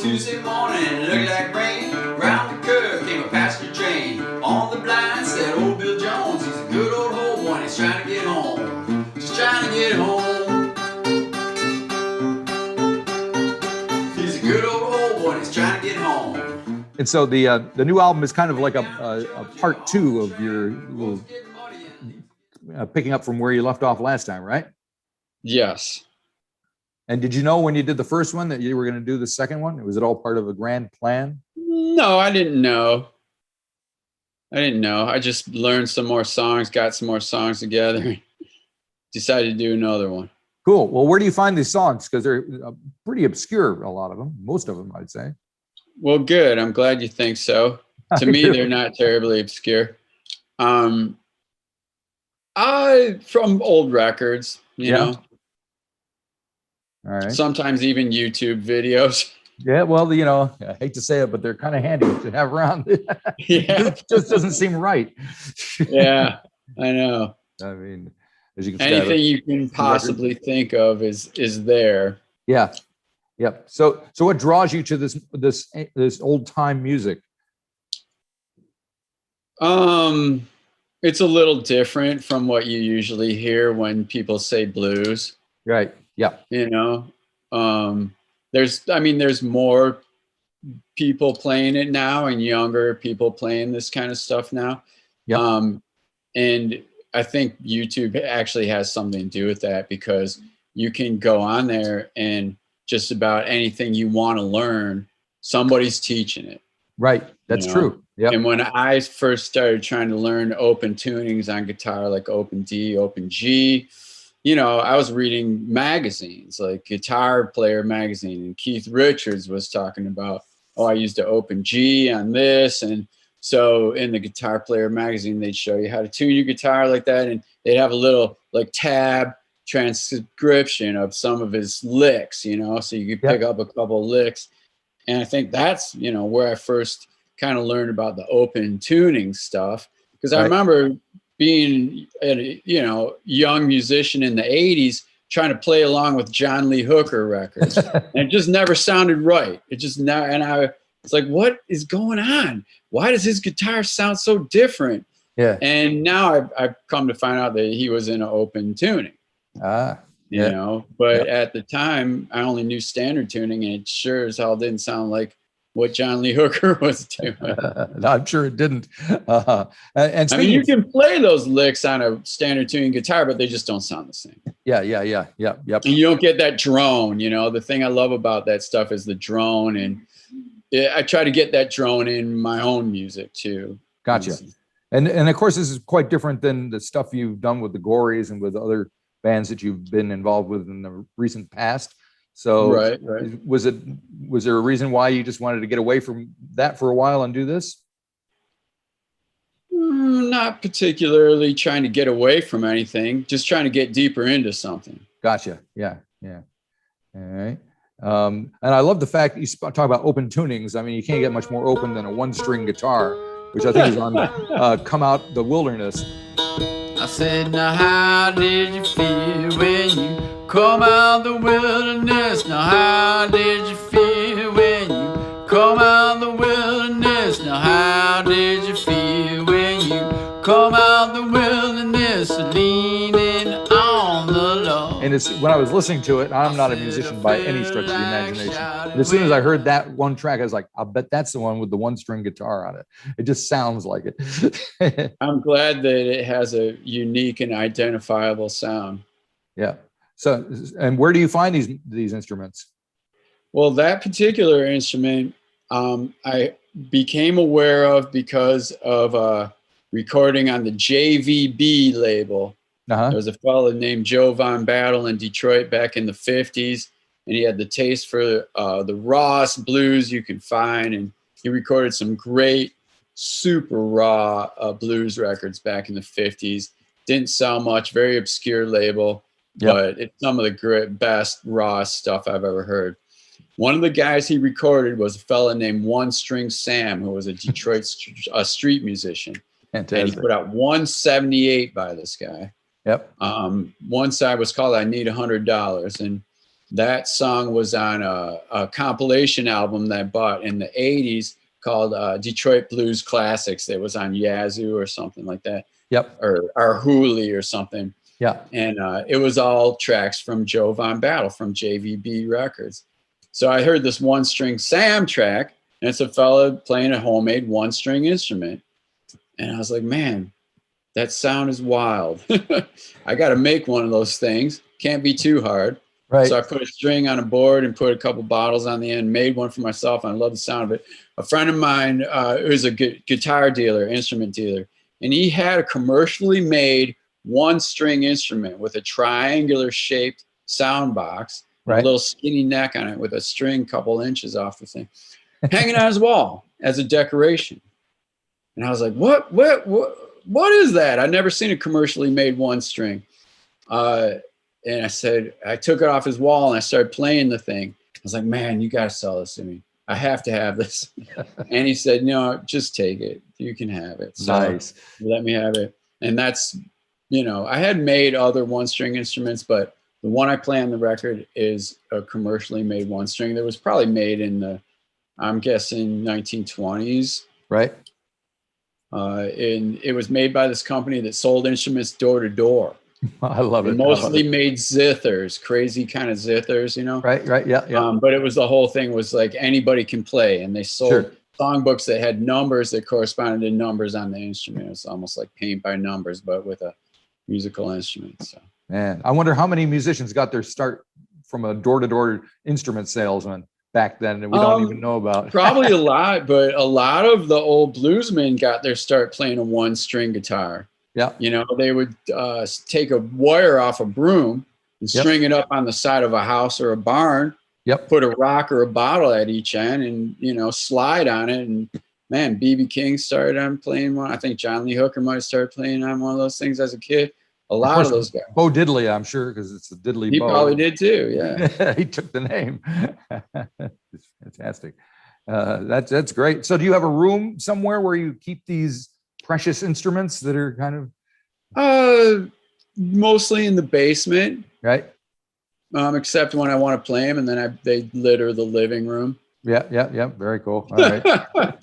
Tuesday morning, it looked like rain. Round the curve came a passenger train. On the blind said old Bill Jones. He's a good old old one, he's trying to get home. Just trying to get home. He's a good old one, he's trying to get home. And so the new album is kind of like a part two of your little picking up from where you left off last time, right? Yes. And did you know when you did the first one that you were going to do the second one? Was it all part of a grand plan? No, I didn't know. I just learned some more songs, got some more songs together, decided to do another one. Cool. Well, where do you find these songs? Because they're pretty obscure, a lot of them, most of them, I'd say. Well, good. I'm glad you think so. To me, they're not terribly obscure. From old records, you know. All right. Sometimes even YouTube videos. Yeah, well, you know, I hate to say it, but they're kind of handy to have around. Yeah. It just doesn't seem right. Yeah, I know. I mean, as you can anything you can possibly think of is there. Yeah. Yep. So what draws you to this old time music? It's a little different from what you usually hear when people say blues. Right. Yeah. You know, there's more people playing it now and younger people playing this kind of stuff now. Yeah. And I think YouTube actually has something to do with that, because you can go on there and just about anything you want to learn, somebody's teaching it. Right. That's true. Yeah. And when I first started trying to learn open tunings on guitar, like open D, open G, you know, I was reading magazines like Guitar Player magazine, and Keith Richards was talking about, I used to open G on this. And so in the Guitar Player magazine, they'd show you how to tune your guitar like that. And they'd have a little like tab transcription of some of his licks, you know, so you could pick up a couple licks. And I think that's, you know, where I first kind of learned about the open tuning stuff. Because I remember being a young musician in the 80s trying to play along with John Lee Hooker records. And it just never sounded right. It just never, and I was like, what is going on? Why does his guitar sound so different? Yeah. And now I've come to find out that he was in an open tuning. You know, but at the time I only knew standard tuning, and it sure as hell didn't sound like what John Lee Hooker was doing. No, I'm sure it didn't. And I mean, you can play those licks on a standard tuning guitar, but they just don't sound the same. Yep. And you don't get that drone. You know, the thing I love about that stuff is the drone, and I try to get that drone in my own music too. Gotcha. And of course, this is quite different than the stuff you've done with the Gories and with other bands that you've been involved with in the recent past. So right. Was there a reason why you just wanted to get away from that for a while and do this? Not particularly trying to get away from anything, just trying to get deeper into something. Gotcha. Yeah. All right. And I love the fact that you talk about open tunings. I mean, you can't get much more open than a one-string guitar, which I think is on Come Out the Wilderness. I said, now how did you feel when you come out the wilderness? Now how did you feel when you come out the wilderness? Now how did you feel when you come out the wilderness? Leaning on the Lord. And it's when I was listening to it, I'm not a musician by any stretch of the imagination. But as soon as I heard that one track, I was like, I bet that's the one with the one-string guitar on it. It just sounds like it. I'm glad that it has a unique and identifiable sound. Yeah. So, and where do you find these instruments? Well, that particular instrument, I became aware of because of recording on the JVB label. There was a fellow named Joe Von Battle in Detroit back in the 50s, and he had the taste for the rawest blues you could find, and he recorded some great, super raw blues records back in the 50s. Didn't sell much, very obscure label, but it's some of the best raw stuff I've ever heard. One of the guys he recorded was a fella named One String Sam, who was a Detroit street musician. Fantastic. And he put out 178 by this guy. Yep. One side was called I Need $100. And That song was on a compilation album that I bought in the 80s called Detroit Blues Classics. It was on Yazoo or something like that. Yep. Or Hooli or something. Yeah. And it was all tracks from Joe Von Battle from JVB Records. So I heard this one string Sam track, and it's a fella playing a homemade one string instrument. And I was like, man, that sound is wild. I got to make one of those things. Can't be too hard. Right. So I put a string on a board and put a couple bottles on the end, made one for myself, and I love the sound of it. A friend of mine was a guitar dealer, instrument dealer, and he had a commercially made one string instrument with a triangular shaped sound box, right. a little skinny neck on it with a string couple inches off the thing, hanging on his wall as a decoration. And I was like, what is that? I'd never seen a commercially made one string. And I said, I took it off his wall and I started playing the thing. I was like, man, you got to sell this to me. I have to have this. And he said, no, just take it. You can have it. So nice. Let me have it. And that's, I had made other one string instruments, but the one I play on the record is a commercially made one string that was probably made in the, I'm guessing 1920s. Right. And it was made by this company that sold instruments door to door. I love it. They mostly made zithers, crazy kind of zithers, Right. Yeah. But it was the whole thing was like anybody can play, and they sold songbooks that had numbers that corresponded to numbers on the instrument. It was almost like paint by numbers, but with a musical instrument. So, man, I wonder how many musicians got their start from a door-to-door instrument salesman back then that we don't even know about. Probably a lot, but a lot of the old bluesmen got their start playing a one-string guitar. Yeah. They would take a wire off a broom and string it up on the side of a house or a barn. Yep. Put a rock or a bottle at each end and, slide on it. And man, B.B. King started on playing one. I think John Lee Hooker might have started playing on one of those things as a kid. A lot of those guys. Bo Diddley, I'm sure, because it's a Diddley He Bo. probably did too, yeah. He took the name. It's fantastic. That's great. So do you have a room somewhere where you keep these precious instruments that are kind of mostly in the basement, right? Except when I want to play them, and then they litter the living room. Yeah. Very cool. All right.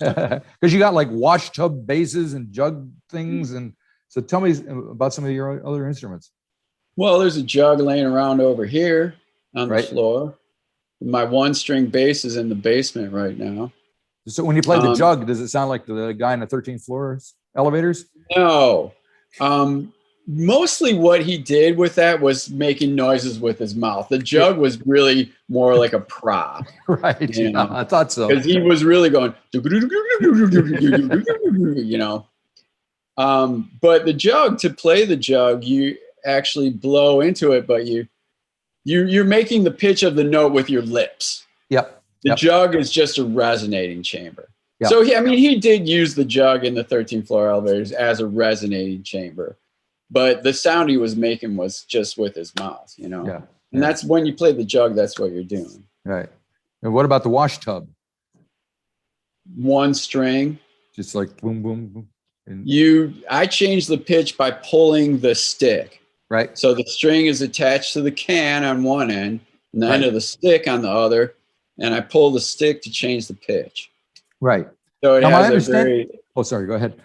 Because you got like wash tub basses and jug things, and so tell me about some of your other instruments. Well, there's a jug laying around over here on the floor. My one string bass is in the basement right now. So when you play the jug, does it sound like the guy in the 13th floor elevators? No. Mostly what he did with that was making noises with his mouth. The jug was really more like a prop. Right. I thought so. Because he was really going, but the jug, to play the jug, you actually blow into it, but you're making the pitch of the note with your lips. Yep. The jug is just a resonating chamber. Yep. So he did use the jug in the 13th floor elevators as a resonating chamber, but the sound he was making was just with his mouth, Yeah. And that's when you play the jug, that's what you're doing. Right. And what about the wash tub? One string. Just like boom, boom, boom. I changed the pitch by pulling the stick. Right. So the string is attached to the can on one end and the end of the stick on the other. And I pull the stick to change the pitch. Right. So it has a very... Oh, sorry. Go ahead.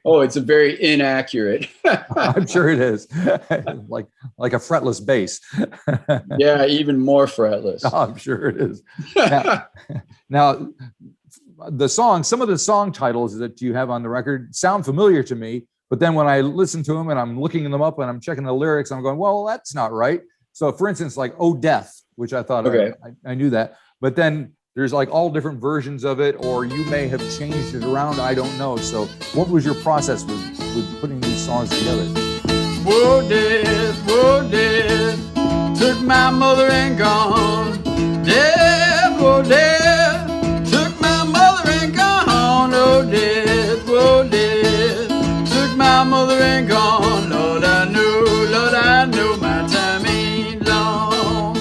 It's a very inaccurate. I'm sure it is. like a fretless bass. Yeah, even more fretless. Oh, I'm sure it is. Now, some of the song titles that you have on the record sound familiar to me, but then when I listen to them and I'm looking them up and I'm checking the lyrics, I'm going, well, that's not right. So for instance, like Oh Death, which I thought I knew that, but then there's like all different versions of it, or you may have changed it around. I don't know. So what was your process with putting these songs together? Whoa, death, took my mother and gone. Death, whoa, death, took my mother and gone. Oh, death, took my mother and gone. Lord, I know my time ain't long.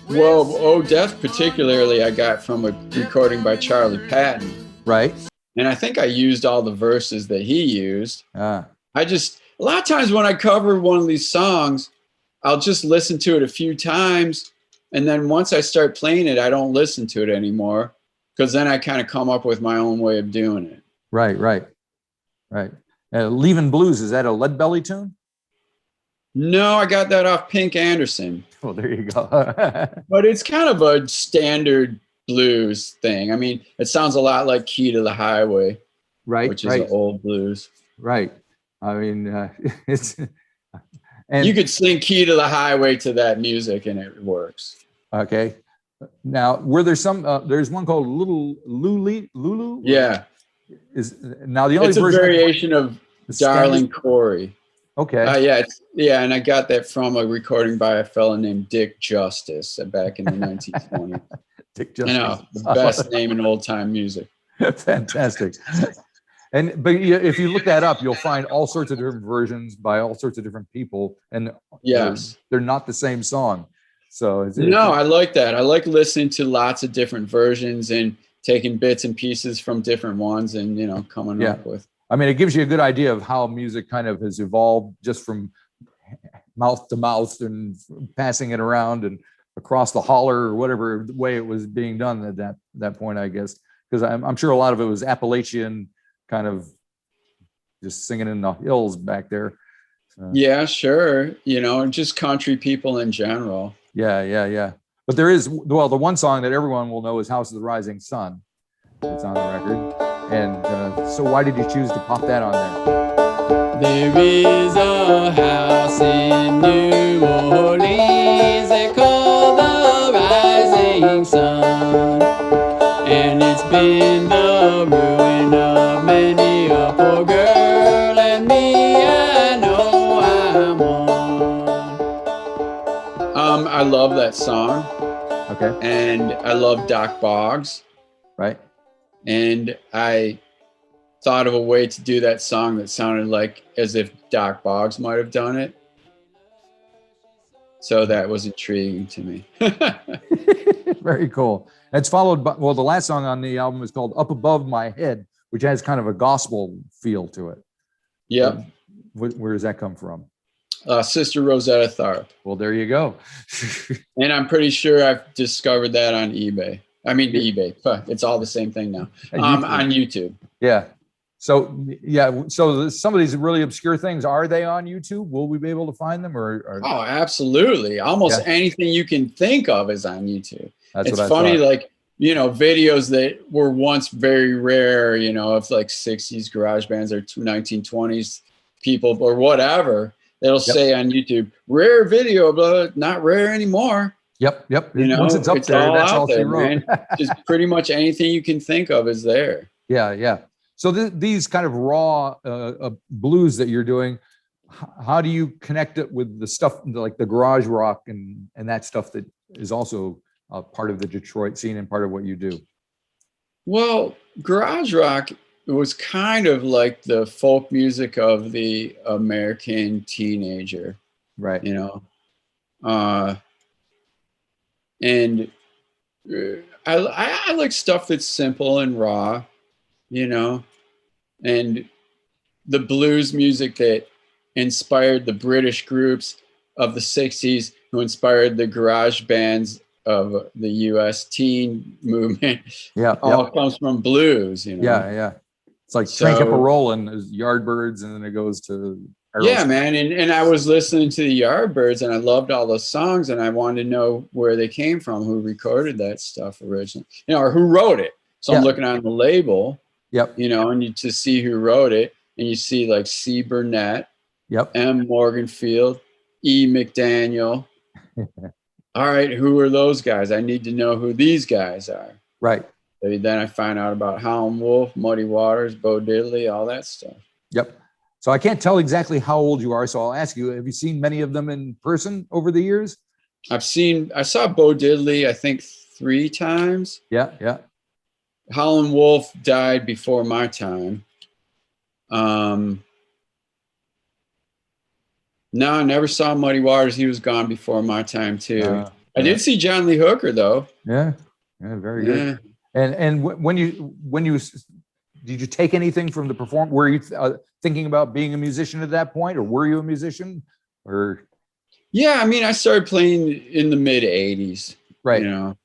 Well, Oh Death particularly I got from a recording by Charlie Patton. Right. And I think I used all the verses that he used. A lot of times when I cover one of these songs, I'll just listen to it a few times And then once I start playing it, I don't listen to it anymore, because then I kind of come up with my own way of doing it. Right. Leaving Blues, is that a Lead Belly tune? No, I got that off Pink Anderson. Well, there you go. But it's kind of a standard blues thing. I mean, it sounds a lot like Key to the Highway, Right. which is an old blues. Right. I mean, it's. And you could sing Key to the Highway to that music and it works. Okay. Now, were there some, there's one called Lulu? Yeah. Now the only it's a version variation of Darling Corey. Okay. Yeah. And I got that from a recording by a fellow named Dick Justice back in the 1920s. Dick Justice. You know, the best name in old time music. Fantastic. But if you look that up, you'll find all sorts of different versions by all sorts of different people, and yes, they're not the same song. So I like that. I like listening to lots of different versions and taking bits and pieces from different ones, and coming up with. I mean, it gives you a good idea of how music kind of has evolved just from mouth to mouth and passing it around and across the holler or whatever way it was being done at that point, I guess. Because I'm sure a lot of it was Appalachian, kind of just singing in the hills back there. Yeah, sure. Just country people in general. Yeah. But there is, the one song that everyone will know is House of the Rising Sun. It's on the record. And so why did you choose to pop that on there? There is a house in New Orleans they call the Rising Sun, and it's been the ruin of many a poor girl, and me, I know I'm one. I love that song. Okay. And I love Doc Boggs. Right. And I thought of a way to do that song that sounded like as if Doc Boggs might have done it. So that was intriguing to me. Very cool. It's followed by, the last song on the album is called Up Above My Head, which has kind of a gospel feel to it. Yeah. Where does that come from? Sister Rosetta Tharpe. Well, there you go. And I'm pretty sure I've discovered that on eBay. I mean, eBay, but it's all the same thing now. On YouTube. Yeah. So, so some of these really obscure things, are they on YouTube? Will we be able to find them? Or Oh, absolutely. Almost anything you can think of is on YouTube. That's it's what I funny, thought. like, videos that were once very rare, of like 60s garage bands or 1920s people or whatever, it'll say on YouTube, rare video, but not rare anymore. Yep. Once it's up there, that's all she wrote. Just pretty much anything you can think of is there. Yeah. So these kind of raw blues that you're doing, how do you connect it with the stuff like the garage rock and that stuff that is also part of the Detroit scene and part of what you do? Well, garage rock was kind of like the folk music of the American teenager, right? And I like stuff that's simple and raw, and the blues music that inspired the British groups of the 60s who inspired the garage bands of the US teen movement. All comes from blues, Yeah. It's like Crank Up a Rollin', Yardbirds, and then it goes to Yeah, man. And I was listening to the Yardbirds and I loved all those songs and I wanted to know where they came from, who recorded that stuff originally, or who wrote it. So I'm looking on the label, and you to see who wrote it, and you see like C. Burnett, M. Morganfield, E. McDaniel. All right, who are those guys? I need to know who these guys are. Right. Then I find out about Howlin' Wolf, Muddy Waters, Bo Diddley, all that stuff. Yep. So I can't tell exactly how old you are, so I'll ask you, have you seen many of them in person over the years? I saw Bo Diddley, I think 3 times. Yeah. Howlin' Wolf died before my time. No, I never saw Muddy Waters. He was gone before my time too. I did see John Lee Hooker though. Yeah, very good. And when you did you take anything from the performance? Were you thinking about being a musician at that point, or were you a musician? Or Yeah, I mean, I started playing in the mid 80s, Right. you know,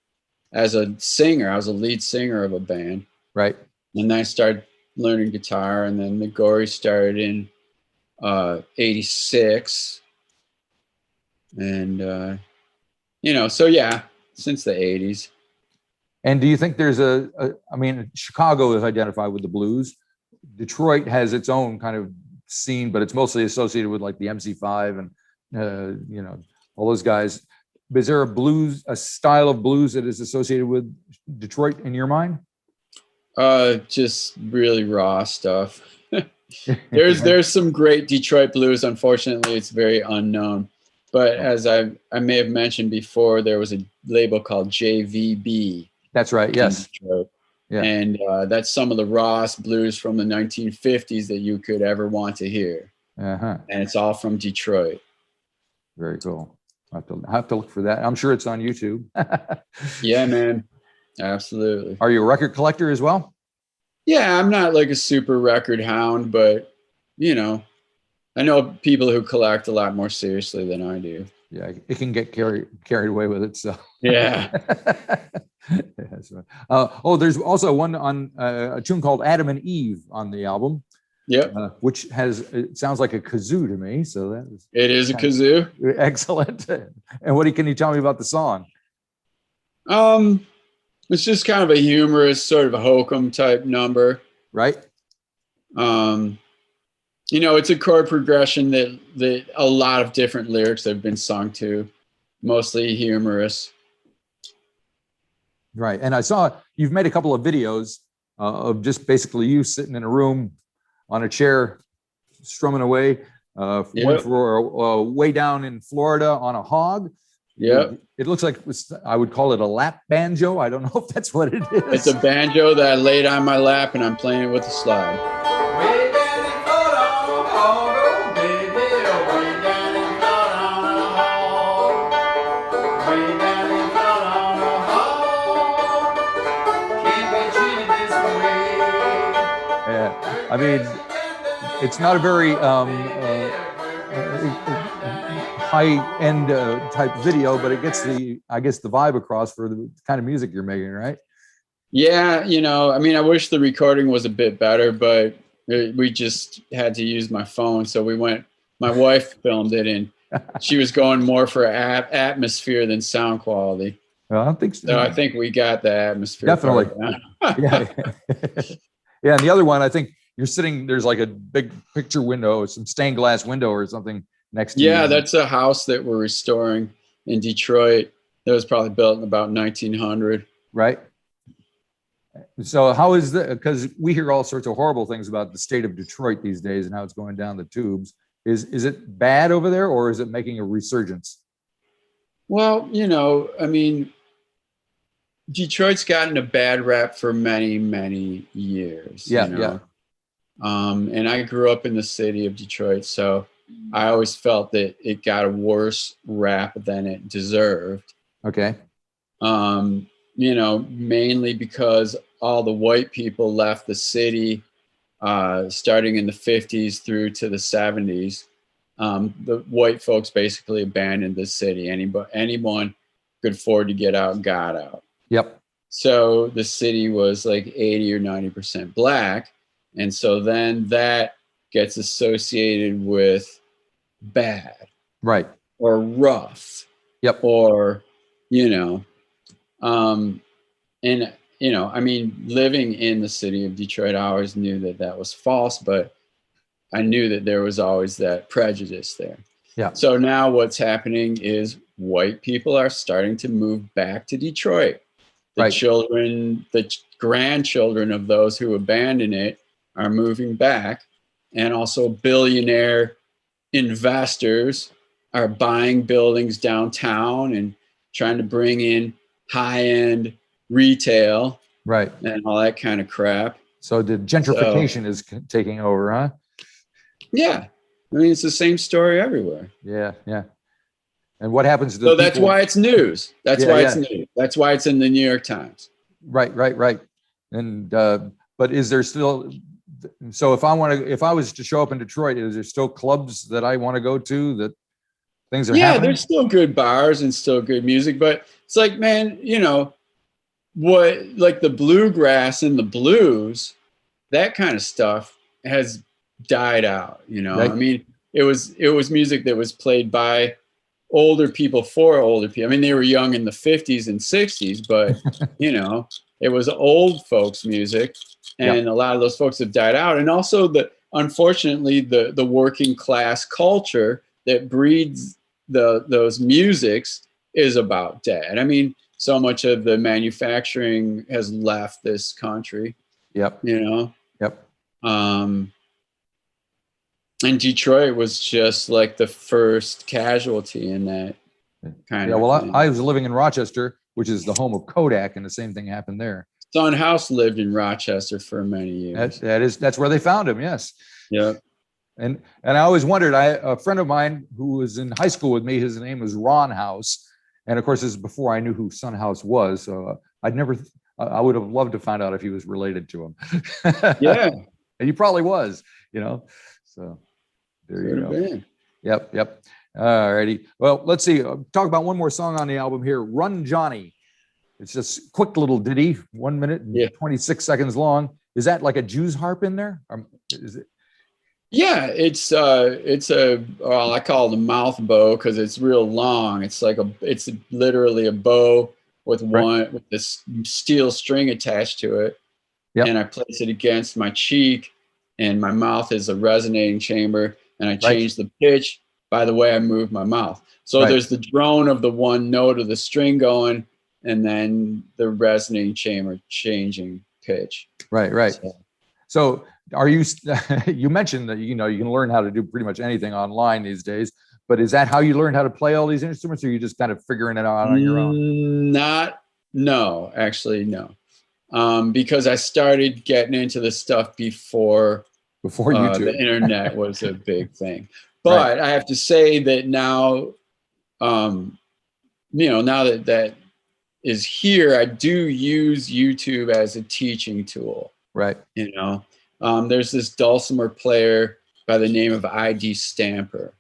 as a singer. I was a lead singer of a band. Right. And then I started learning guitar, and then the Gory started in 86. And, so yeah, since the 80s. And do you think there's I mean, Chicago is identified with the blues. Detroit has its own kind of scene, but it's mostly associated with like the MC5 and, all those guys. Is there a style of blues that is associated with Detroit in your mind? Just really raw stuff. There's some great Detroit blues. Unfortunately, it's very unknown. But as I may have mentioned before, there was a label called JVB. That's right. Yes. Yeah. And that's some of the rawest blues from the 1950s that you could ever want to hear. Uh-huh. And it's all from Detroit. Very cool. I have to look for that. I'm sure it's on YouTube. Yeah, man. Absolutely. Are you a record collector as well? Yeah, I'm not like a super record hound, but I know people who collect a lot more seriously than I do. Yeah, it can get carried away with it. So yeah. There's also one on a tune called Adam and Eve on the album. Yep. Which it sounds like a kazoo to me. So it is a kazoo. Excellent. And can you tell me about the song? It's just kind of a humorous sort of a hokum type number. Right. It's a chord progression that a lot of different lyrics have been sung to, mostly humorous. Right. And I saw you've made a couple of videos of just basically you sitting in a room on a chair, strumming away. One for way down in Florida on a hog. Yeah. It looks like I would call it a lap banjo. I don't know if that's what it is. It's a banjo that I laid on my lap and I'm playing it with a slide. Way down in Florida on a hog, oh baby, way down in Florida on a hog. Way down in Florida on a hog. Can't be treated this way. Yeah, I mean, it's not a very high-end type video, but it gets the vibe across for the kind of music you're making, right? Yeah, I wish the recording was a bit better, but we just had to use my phone. So my wife filmed it, and she was going more for atmosphere than sound quality. Well, I don't think so. So I think we got the atmosphere. Definitely. Yeah. Yeah. And the other one, I think you're sitting, there's like a big picture window, some stained glass window or something next to you. Yeah, that's a house that we're restoring in Detroit. That was probably built in about 1900. Right. So how is that? Because we hear all sorts of horrible things about the state of Detroit these days and how it's going down the tubes. Is it bad over there, or is it making a resurgence? Well, Detroit's gotten a bad rap for many, many years. Yeah. And I grew up in the city of Detroit, so I always felt that it got a worse rap than it deserved. Okay. Mainly because all the white people left the city starting in the 50s through to the 70s. The white folks basically abandoned the city. Anyone could afford to get out got out. Yep. So the city was like 80 or 90% black. And so then that gets associated with bad. Right. Or rough. Yep. Or, living in the city of Detroit, I always knew that was false, but I knew that there was always that prejudice there. Yeah. So now what's happening is white people are starting to move back to Detroit. The children, the grandchildren of those who abandoned it are moving back. And also billionaire investors are buying buildings downtown and trying to bring in high-end retail. Right. And all that kind of crap. So the gentrification is taking over, huh? Yeah. It's the same story everywhere. Yeah. And what happens to the people? That's why it's news. That's why it's news. That's why it's in the New York Times. Right. And but is there still? So if I was to show up in Detroit, is there still clubs that I want to go to that things are Yeah, happening. there's still good bars and still good music, but it's like, man, you know, what, like the bluegrass and the blues, that kind of stuff has died out, you know. Right. I mean, it was music that was played by older people for older people. I mean, they were young in the 50s and 60s, but you know, it was old folks music, and a lot of those folks have died out. And also unfortunately the working class culture that breeds those musics is about dead. I mean, so much of the manufacturing has left this country. Yep. You know. Yep. And Detroit was just like the first casualty in that kind of thing. I was living in Rochester, which is the home of Kodak, and the same thing happened there. Son House lived in Rochester for many years. That's where they found him. Yes. Yeah. And I always wondered. A friend of mine who was in high school with me, his name was Ron House, and of course this is before I knew who Son House was. So I would have loved to find out if he was related to him. Yeah. And he probably was. You know. So there you go. Been. Yep. All righty. Well, let's see. Talk about one more song on the album here. Run Johnny. It's just a quick little ditty, 1 minute and 26 seconds long. Is that like a Jew's harp in there? Is it? Yeah, it's I call it a mouth bow because it's real long. It's literally a bow with with this steel string attached to it. Yep. And I place it against my cheek, and my mouth is a resonating chamber, and I change the pitch by the way I move my mouth. So there's the drone of the one note of the string going, and then the resonating chamber changing pitch. Right. So are you, you mentioned that, you know, you can learn how to do pretty much anything online these days, but is that how you learned how to play all these instruments, or are you just kind of figuring it out on your own? No, actually, no. Because I started getting into this stuff before YouTube. The internet was a big thing. But I have to say that now, you know, now that is here, I do use YouTube as a teaching tool. Right. You know, there's this dulcimer player by the name of I.D. Stamper.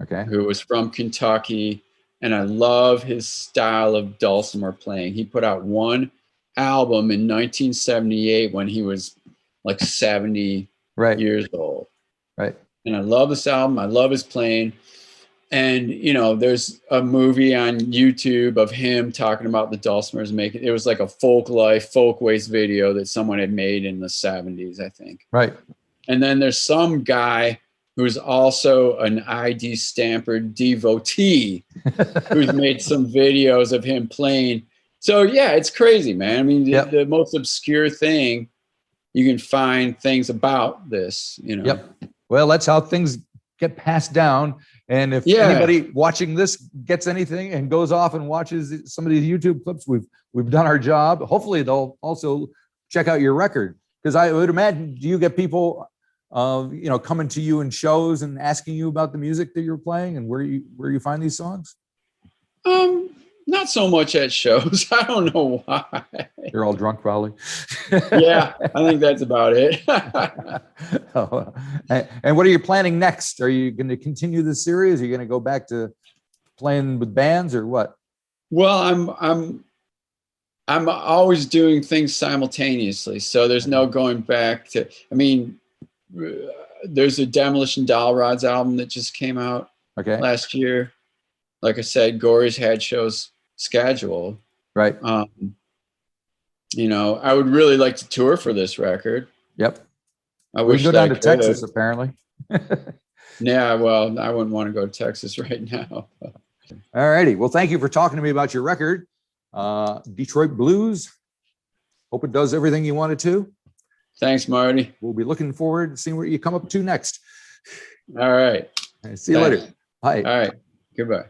Okay. Who was from Kentucky, and I love his style of dulcimer playing. He put out one album in 1978 when he was like 70 years old. Right. And I love this album. I love his playing. And, you know, there's a movie on YouTube of him talking about the dulcimers making. It was like a folkways video that someone had made in the 70s, I think. Right. And then there's some guy who's also an I.D. Stamper devotee who's made some videos of him playing. So, yeah, it's crazy, man. I mean, the most obscure thing, you can find things about this, you know. Yep. Well, that's how things get passed down. And if anybody watching this gets anything and goes off and watches some of these YouTube clips, we've done our job. Hopefully they'll also check out your record, because I would imagine, do you get people, you know, coming to you in shows and asking you about the music that you're playing and where you find these songs? Not so much at shows. I don't know why. You're all drunk, probably. Yeah, I think that's about it. And what are you planning next? Are you going to continue the series? Are you going to go back to playing with bands, or what? Well, I'm always doing things simultaneously, so there's no going back to. I mean, there's a Demolition Doll Rods album that just came out last year. Like I said, Gory's had shows scheduled. Right. You know, I would really like to tour for this record. Yep. I wish go down to Texas, apparently. Yeah, well, I wouldn't want to go to Texas right now. All righty. Well, thank you for talking to me about your record, Detroit Blues. Hope it does everything you want it to. Thanks, Marty. We'll be looking forward to seeing what you come up to next. All right. See you later. Bye. All right. Goodbye.